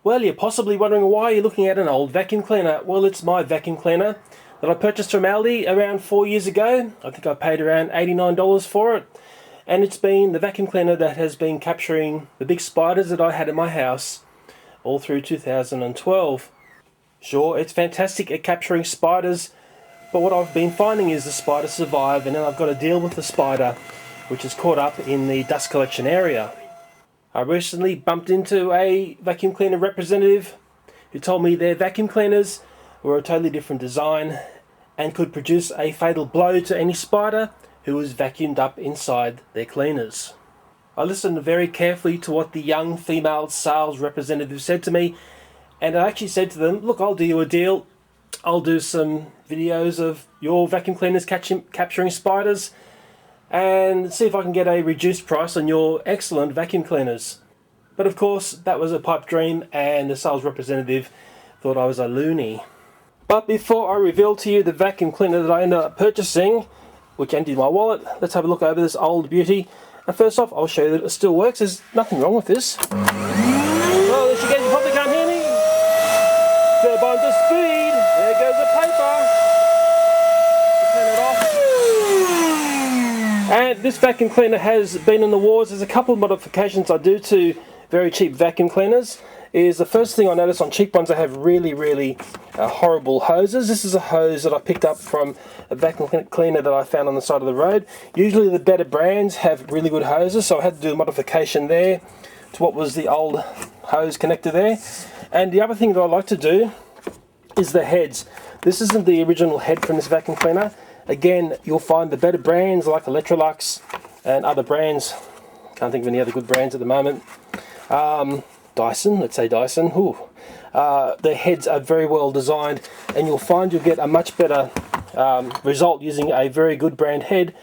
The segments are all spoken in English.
Well, you're possibly wondering why you're looking at an old vacuum cleaner. Well, it's my vacuum cleaner that I purchased from Aldi around 4 years ago. I think I paid around $89 for it. And it's been the vacuum cleaner that has been capturing the big spiders that I had in my house all through 2012. Sure, it's fantastic at capturing spiders, but what I've been finding is the spiders survive and then I've got to deal with the spider which is caught up in the dust collection area. I recently bumped into a vacuum cleaner representative who told me their vacuum cleaners were a totally different design and could produce a fatal blow to any spider who was vacuumed up inside their cleaners. I listened very carefully to what the young female sales representative said to me, and I actually said to them, look, I'll do you a deal. I'll do some videos of your vacuum cleaners capturing spiders and see if I can get a reduced price on your excellent vacuum cleaners. But of course, that was a pipe dream and the sales representative thought I was a loony. But before I reveal to you the vacuum cleaner that I ended up purchasing, which emptied my wallet, let's have a look over this old beauty. And first off, I'll show you that it still works. There's nothing wrong with this. Well, as you guys probably can't hear me. Turbine to speed. There goes the paper. Turn it off. And this vacuum cleaner has been in the wars. There's a couple of modifications I do to very cheap vacuum cleaners. Is the first thing I notice on cheap ones, they have really horrible hoses. This is a hose that I picked up from a vacuum cleaner that I found on the side of the road. Usually the better brands have really good hoses, so I had to do a modification there to what was the old hose connector there. And the other thing that I like to do is the heads. This isn't the original head from this vacuum cleaner. Again, you'll find the better brands like Electrolux and other brands. Can't think of any other good brands at the moment. Dyson, let's say Dyson. The heads are very well designed, and you'll find you'll get a much better result using a very good brand head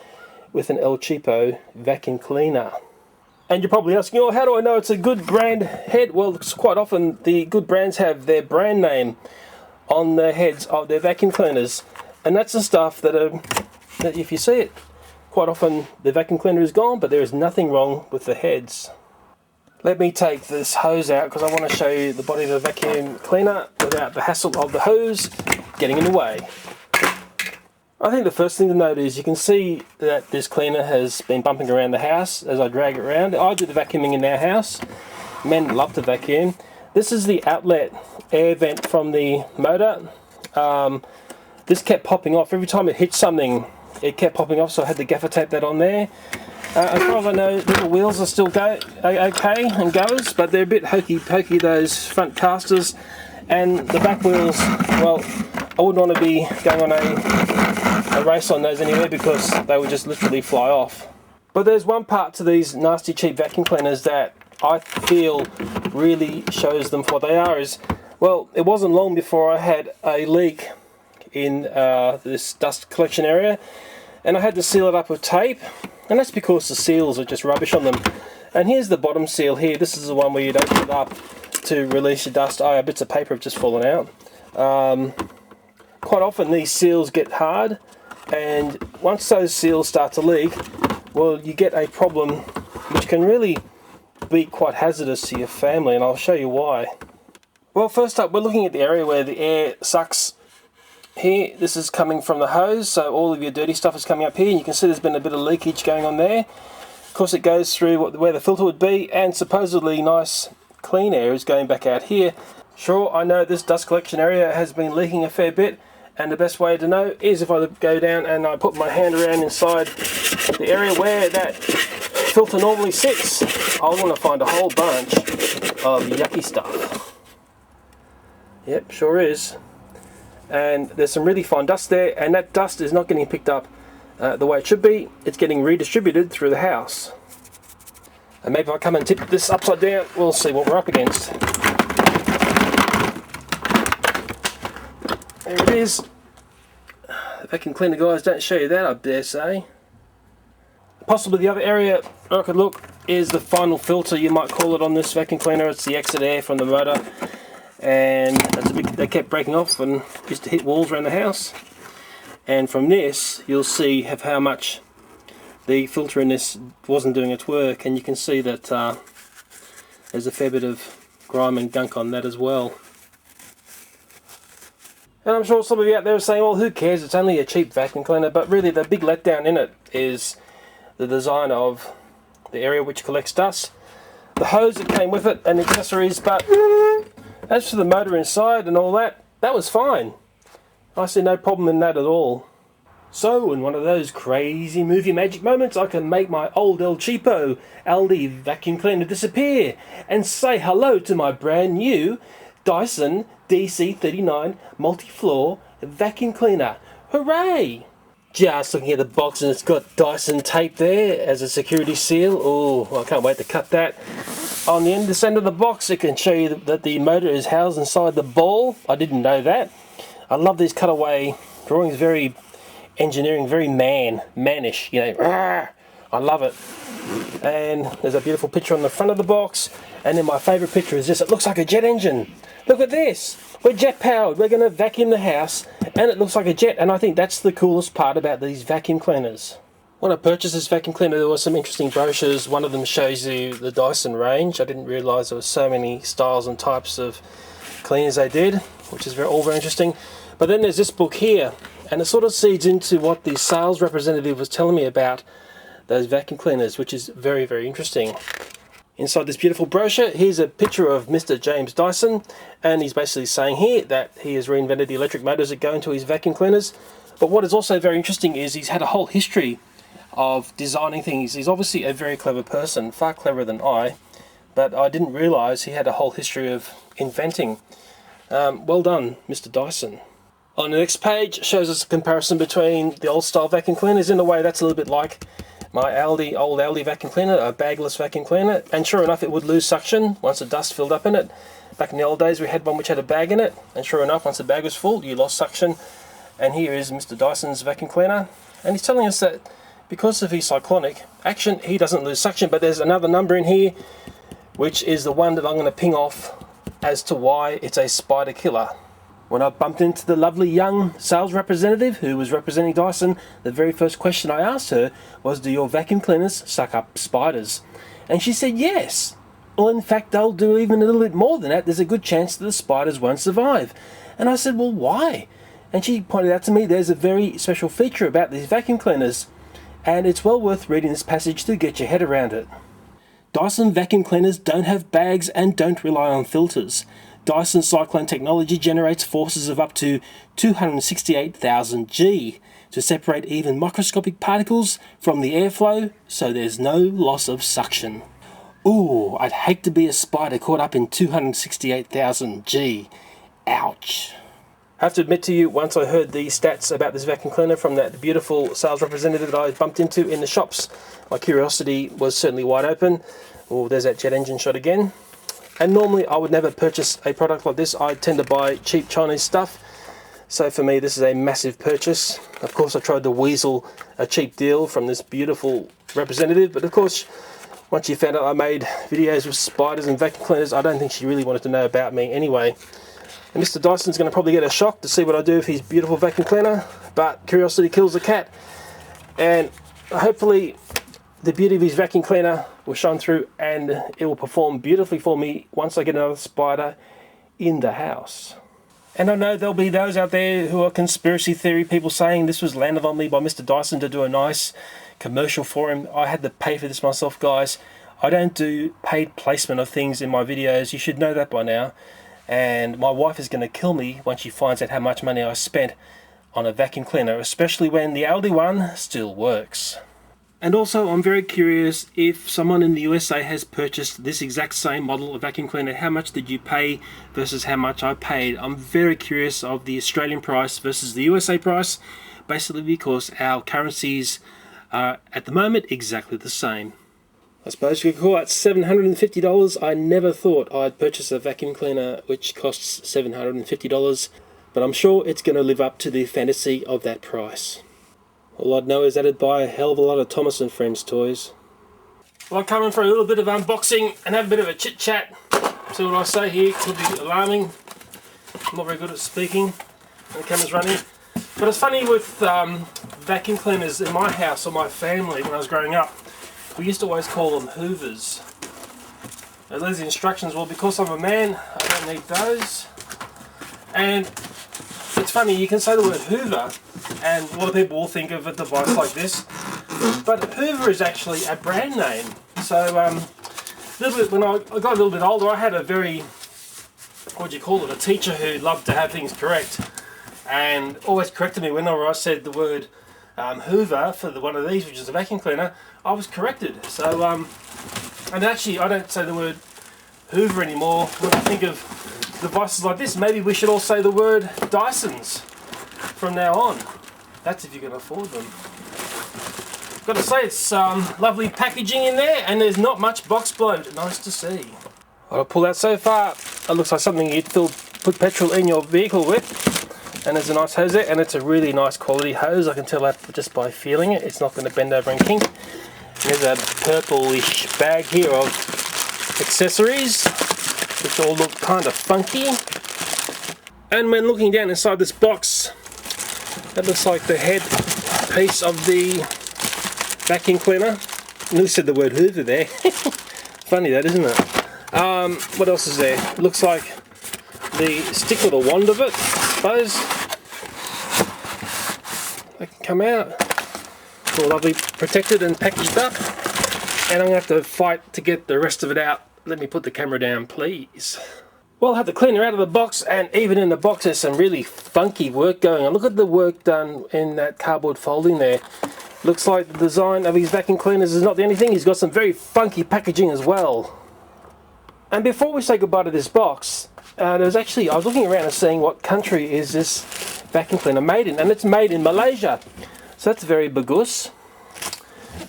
with an el-chepo vacuum cleaner. And you're probably asking, oh, how do I know it's a good brand head? Well, it's quite often the good brands have their brand name on the heads of their vacuum cleaners, and that's the stuff that if you see it, quite often the vacuum cleaner is gone, but there is nothing wrong with the heads. Let me take this hose out because I want to show you the body of the vacuum cleaner without the hassle of the hose getting in the way. I think the first thing to note is you can see that this cleaner has been bumping around the house as I drag it around. I do the vacuuming in our house. Men love to vacuum. This is the outlet air vent from the motor. This kept popping off. Every time it hit something, it kept popping off, so I had to gaffer tape that on there. As far as I know, little wheels are still okay and goes, but they're a bit hokey-pokey, those front casters, and the back wheels, well, I wouldn't want to be going on a race on those anyway because they would just literally fly off. But there's one part to these nasty cheap vacuum cleaners that I feel really shows them for what they are is, well, it wasn't long before I had a leak in this dust collection area, and I had to seal it up with tape. And that's because the seals are just rubbish on them. And here's the bottom seal here. This is the one where you'd open it up to release your dust. Oh, bits of paper have just fallen out. Quite often these seals get hard, and once those seals start to leak, well, you get a problem which can really be quite hazardous to your family, and I'll show you why. Well, first up, we're looking at the area where the air sucks. Here, this is coming from the hose, so all of your dirty stuff is coming up here, and you can see there's been a bit of leakage going on there. Of course, it goes through where the filter would be, and supposedly nice clean air is going back out here. Sure, I know this dust collection area has been leaking a fair bit, and the best way to know is if I go down and I put my hand around inside the area where that filter normally sits. I'll want to find a whole bunch of yucky stuff. Yep, sure is. And there's some really fine dust there, and that dust is not getting picked up the way it should be. It's getting redistributed through the house. And maybe if I come and tip this upside down, we'll see what we're up against. There it is. The vacuum cleaner guys don't show you that, I dare say. Possibly the other area I could look is the final filter, you might call it, on this vacuum cleaner. It's the exit air from the motor. And they kept breaking off and used to hit walls around the house. And from this, you'll see how much the filter in this wasn't doing its work, and you can see that there's a fair bit of grime and gunk on that as well. And I'm sure some of you out there are saying, well, who cares, it's only a cheap vacuum cleaner, but really the big letdown in it is the design of the area which collects dust, the hose that came with it and accessories, but as for the motor inside and all that, that was fine. I see no problem in that at all. So, in one of those crazy movie magic moments, I can make my old el-chepo Aldi vacuum cleaner disappear and say hello to my brand new Dyson DC39 multi-floor vacuum cleaner. Hooray! Just looking at the box, and it's got Dyson tape there as a security seal. Oh, I can't wait to cut that. On this end of the box, it can show you that the motor is housed inside the ball. I didn't know that. I love these cutaway drawings, very engineering, very mannish, you know. I love it. And there's a beautiful picture on the front of the box. And then my favourite picture is this. It looks like a jet engine. Look at this. We're jet powered. We're going to vacuum the house and it looks like a jet. And I think that's the coolest part about these vacuum cleaners. When I purchased this vacuum cleaner, there were some interesting brochures. One of them shows you the Dyson range. I didn't realise there were so many styles and types of cleaners they did, which is all very interesting. But then there's this book here, and it sort of feeds into what the sales representative was telling me about those vacuum cleaners, which is very, very interesting. Inside this beautiful brochure, here's a picture of Mr. James Dyson, and he's basically saying here that he has reinvented the electric motors that go into his vacuum cleaners. But what is also very interesting is he's had a whole history of designing things. He's obviously a very clever person, far cleverer than I, but I didn't realise he had a whole history of inventing. Well done, Mr. Dyson. On the next page shows us a comparison between the old style vacuum cleaners. In a way, that's a little bit like my old Aldi vacuum cleaner, a bagless vacuum cleaner, and sure enough it would lose suction once the dust filled up in it. Back in the old days we had one which had a bag in it, and sure enough once the bag was full you lost suction. And here is Mr. Dyson's vacuum cleaner, and he's telling us that because of his cyclonic action he doesn't lose suction, but there's another number in here which is the one that I'm going to ping off as to why it's a spider killer. When I bumped into the lovely young sales representative who was representing Dyson, the very first question I asked her was, do your vacuum cleaners suck up spiders? And she said yes. Well, in fact, they'll do even a little bit more than that. There's a good chance that the spiders won't survive. And I said, well, why? And she pointed out to me there's a very special feature about these vacuum cleaners, and it's well worth reading this passage to get your head around it. Dyson vacuum cleaners don't have bags and don't rely on filters. Dyson Cyclone technology generates forces of up to 268,000 G to separate even microscopic particles from the airflow, so there's no loss of suction. Ooh, I'd hate to be a spider caught up in 268,000 G. Ouch. I have to admit to you, once I heard the stats about this vacuum cleaner from that beautiful sales representative that I bumped into in the shops, my curiosity was certainly wide open. Oh, there's that jet engine shot again. And normally I would never purchase a product like this. I tend to buy cheap Chinese stuff. So for me this is a massive purchase. Of course I tried to weasel a cheap deal from this beautiful representative, but of course once you found out I made videos with spiders and vacuum cleaners, I don't think she really wanted to know about me anyway. And Mr. Dyson's going to probably get a shock to see what I do with his beautiful vacuum cleaner, but curiosity kills the cat. And hopefully the beauty of his vacuum cleaner will shine through and it will perform beautifully for me once I get another spider in the house. And I know there'll be those out there who are conspiracy theory people saying this was landed on me by Mr. Dyson to do a nice commercial for him. I had to pay for this myself, guys. I don't do paid placement of things in my videos. You should know that by now. And my wife is going to kill me when she finds out how much money I spent on a vacuum cleaner, especially when the Aldi one still works. And also I'm very curious, if someone in the USA has purchased this exact same model of vacuum cleaner, how much did you pay versus how much I paid? I'm very curious of the Australian price versus the USA price, basically because our currencies are at the moment exactly the same. I suppose you could call it $750. I never thought I'd purchase a vacuum cleaner which costs $750, but I'm sure it's going to live up to the fantasy of that price. All I'd know is that it'd buy a hell of a lot of Thomas and Friends toys. Well, I'll come in for a little bit of unboxing and have a bit of a chit chat. See what I say here, could be alarming. I'm not very good at speaking when the camera's running. But it's funny with vacuum cleaners in my house or my family when I was growing up. We used to always call them hoovers. There's the instructions. Well, because I'm a man, I don't need those. And it's funny, you can say the word Hoover, and a lot of people will think of a device like this, but Hoover is actually a brand name. So, when I got a little bit older, I had a very, what do you call it, a teacher who loved to have things correct, and always corrected me whenever I said the word Hoover for one of these, which is a vacuum cleaner. I was corrected. So, and actually, I don't say the word Hoover anymore when I think of devices like this. Maybe we should all say the word Dysons from now on. That's if you can afford them. Got to say, it's lovely packaging in there, and there's not much box bloat. Nice to see. What I pulled out so far, it looks like something you'd put petrol in your vehicle with. And there's a nice hose there, and it's a really nice quality hose. I can tell that just by feeling it. It's not going to bend over and kink. There's a purplish bag here of accessories, which all look kind of funky. And when looking down inside this box, that looks like the head piece of the vacuum cleaner. You said the word Hoover there. Funny that, isn't it? What else is there? Looks like the stick with a wand of it, I suppose. They can come out. It's all lovely protected and packaged up. And I'm going to have to fight to get the rest of it out. Let me put the camera down, please. Well, I have the cleaner out of the box, and even in the box there's some really funky work going on. Look at the work done in that cardboard folding there. Looks like the design of his vacuum cleaners is not the only thing. He's got some very funky packaging as well. And before we say goodbye to this box, I was looking around and seeing what country is this vacuum cleaner made in, and it's made in Malaysia. So that's very bagus.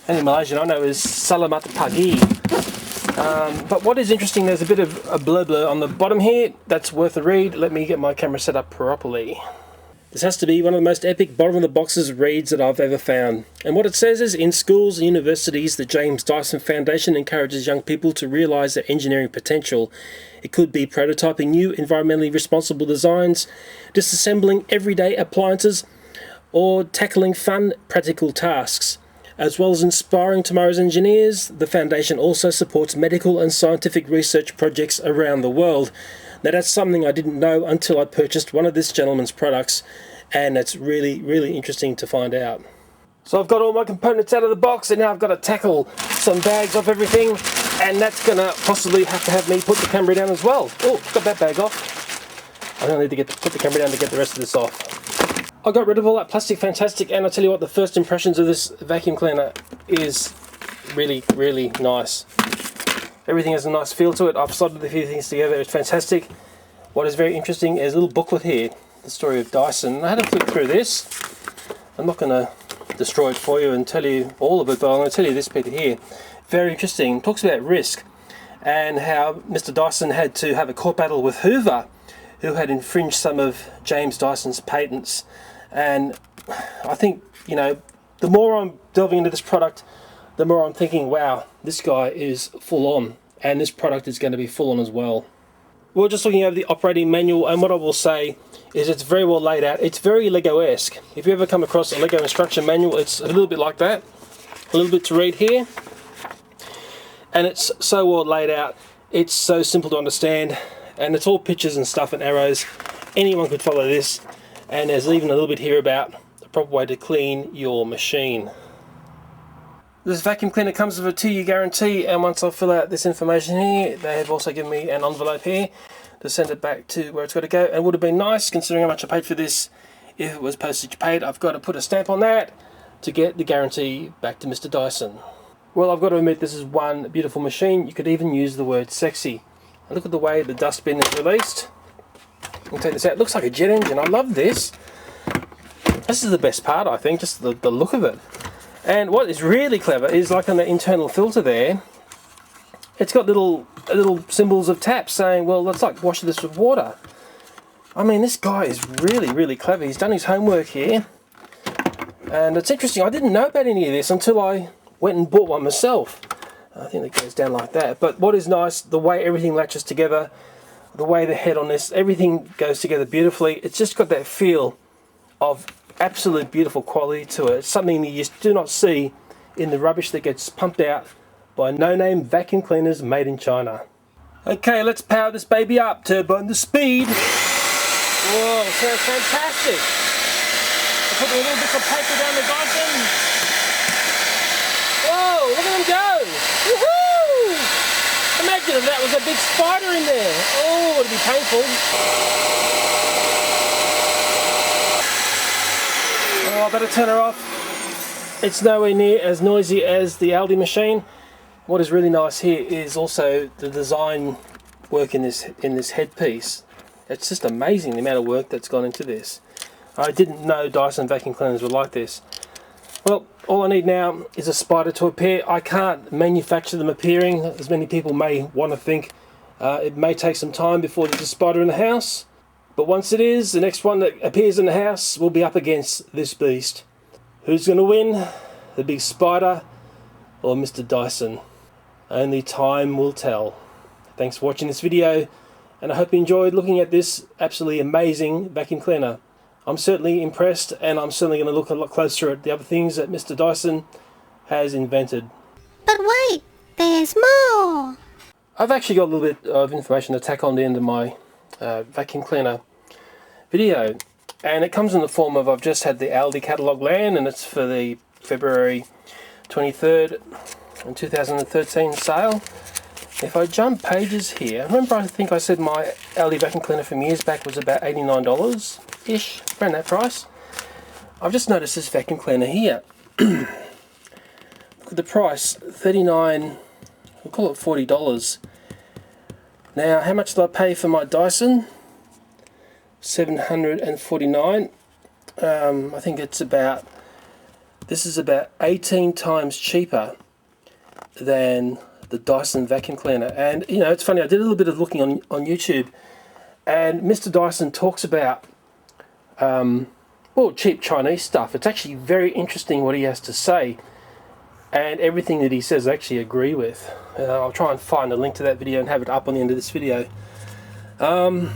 And in Malaysian I know is Salamat Pagi. But what is interesting, there's a bit of a blur on the bottom here. That's worth a read. Let me get my camera set up properly. This has to be one of the most epic bottom of the boxes reads that I've ever found. And what it says is, in schools and universities, the James Dyson Foundation encourages young people to realise their engineering potential. It could be prototyping new environmentally responsible designs, disassembling everyday appliances, or tackling fun, practical tasks. As well as inspiring tomorrow's engineers, the Foundation also supports medical and scientific research projects around the world. Now that's something I didn't know until I purchased one of this gentleman's products, and it's really, really interesting to find out. So I've got all my components out of the box, and now I've got to tackle some bags off everything, and that's going to possibly have to have me put the camera down as well. Oh, got that bag off. I don't need to put the camera down to get the rest of this off. I got rid of all that plastic fantastic, and I'll tell you what, the first impressions of this vacuum cleaner is really, really nice. Everything has a nice feel to it. I've slotted a few things together. It's fantastic. What is very interesting is a little booklet here, the story of Dyson. I had a flick through this. I'm not going to destroy it for you and tell you all of it, but I'm going to tell you this bit here. Very interesting. It talks about risk and how Mr. Dyson had to have a court battle with Hoover, who had infringed some of James Dyson's patents. And I think, you know, the more I'm delving into this product, the more I'm thinking, wow, this guy is full on, and this product is going to be full on as well. We're just looking over the operating manual, and what I will say is it's very well laid out. It's very Lego-esque. If you ever come across a Lego instruction manual, it's a little bit like that. A little bit to read here. And it's so well laid out. It's so simple to understand, and it's all pictures and stuff and arrows. Anyone could follow this, and there's even a little bit here about the proper way to clean your machine. This vacuum cleaner comes with a 2-year guarantee, and once I fill out this information here, they have also given me an envelope here to send it back to where it's got to go. And would have been nice, considering how much I paid for this, if it was postage paid. I've got to put a stamp on that to get the guarantee back to Mr. Dyson. Well, I've got to admit, this is one beautiful machine. You could even use the word sexy. And look at the way the dustbin is released. I'll take this out. It looks like a jet engine. I love this. This is the best part, I think, just the look of it. And what is really clever is, like on the internal filter there, it's got little symbols of taps saying, well, let's like wash this with water. I mean, this guy is really, really clever. He's done his homework here. And it's interesting, I didn't know about any of this until I went and bought one myself. I think it goes down like that. But what is nice, the way everything latches together, the way the head on this, everything goes together beautifully. It's just got that feel of absolute beautiful quality to it. It's something that you just do not see in the rubbish that gets pumped out by no-name vacuum cleaners made in China. Okay, let's power this baby up. Turbo on the speed. Whoa, sounds fantastic. I put a little bit of paper down the Dyson. Whoa, look at them go. Woohoo! Imagine if that was a big spider in there. Oh, it'd be painful. Oh, I better turn her off. It's nowhere near as noisy as the Aldi machine. What is really nice here is also the design work in this headpiece. It's just amazing the amount of work that's gone into this. I didn't know Dyson vacuum cleaners were like this. Well, all I need now is a spider to appear. I can't manufacture them appearing, as many people may want to think. It may take some time before there's a spider in the house. But once it is, the next one that appears in the house will be up against this beast. Who's going to win? The big spider or Mr. Dyson? Only time will tell. Thanks for watching this video, and I hope you enjoyed looking at this absolutely amazing vacuum cleaner. I'm certainly impressed, and I'm certainly going to look a lot closer at the other things that Mr. Dyson has invented. But wait, there's more! I've actually got a little bit of information to tack on the end of my vacuum cleaner video, and it comes in the form of, I've just had the Aldi catalogue land, and it's for the February 23rd in 2013 sale. If I jump pages here, remember I think I said my Aldi vacuum cleaner from years back was about $89-ish, around that price. I've just noticed this vacuum cleaner here. Look at the price, $39, we'll call it $40. Now, how much did I pay for my Dyson? $749. I think it's about, this is about 18 times cheaper than the Dyson vacuum cleaner. And you know, it's funny, I did a little bit of looking on YouTube, and Mr. Dyson talks about well, cheap Chinese stuff. It's actually very interesting what he has to say, and everything that he says I actually agree with. I'll try and find a link to that video and have it up on the end of this video. I'm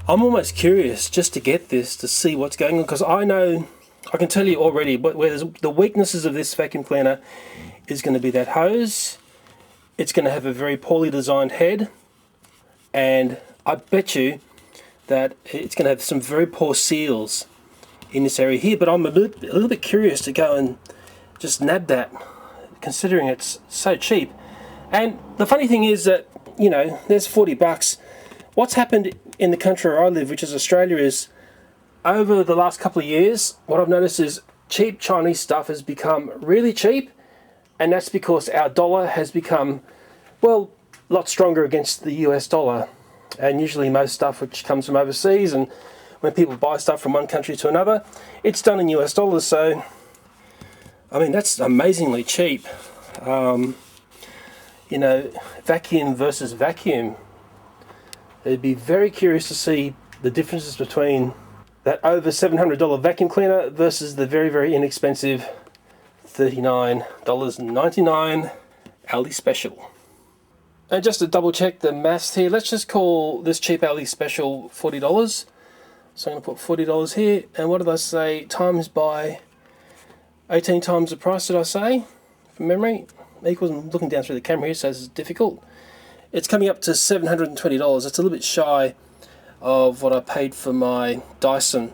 almost curious just to get this, to see what's going on, because I know, I can tell you already, but where the weaknesses of this vacuum cleaner is going to be that hose. It's going to have a very poorly designed head, and I bet you that it's going to have some very poor seals in this area here. But I'm a little bit curious to go and just nab that, considering it's so cheap. And the funny thing is that, you know, there's 40 bucks. What's happened in the country where I live, which is Australia, is over the last couple of years, what I've noticed is cheap Chinese stuff has become really cheap. And that's because our dollar has become, well, a lot stronger against the US dollar. And usually most stuff which comes from overseas, and when people buy stuff from one country to another, it's done in US dollars. So, I mean, that's amazingly cheap. You know, vacuum versus vacuum. It'd be very curious to see the differences between that over $700 vacuum cleaner versus the very, very inexpensive $39.99 Aldi Special. And just to double check the maths here, let's just call this cheap Aldi Special $40. So I'm going to put $40 here, and what did I say, times by 18 times the price, did I say, from memory? Equals, I'm looking down through the camera here, so this is difficult. It's coming up to $720. It's a little bit shy of what I paid for my Dyson.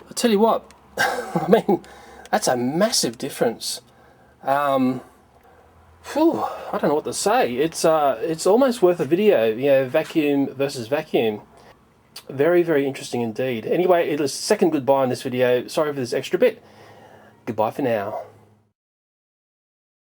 I'll tell you what, I mean, that's a massive difference. I don't know what to say. It's almost worth a video, you know, vacuum versus vacuum. Very, very interesting indeed. Anyway, it was second goodbye on this video. Sorry for this extra bit. Goodbye for now.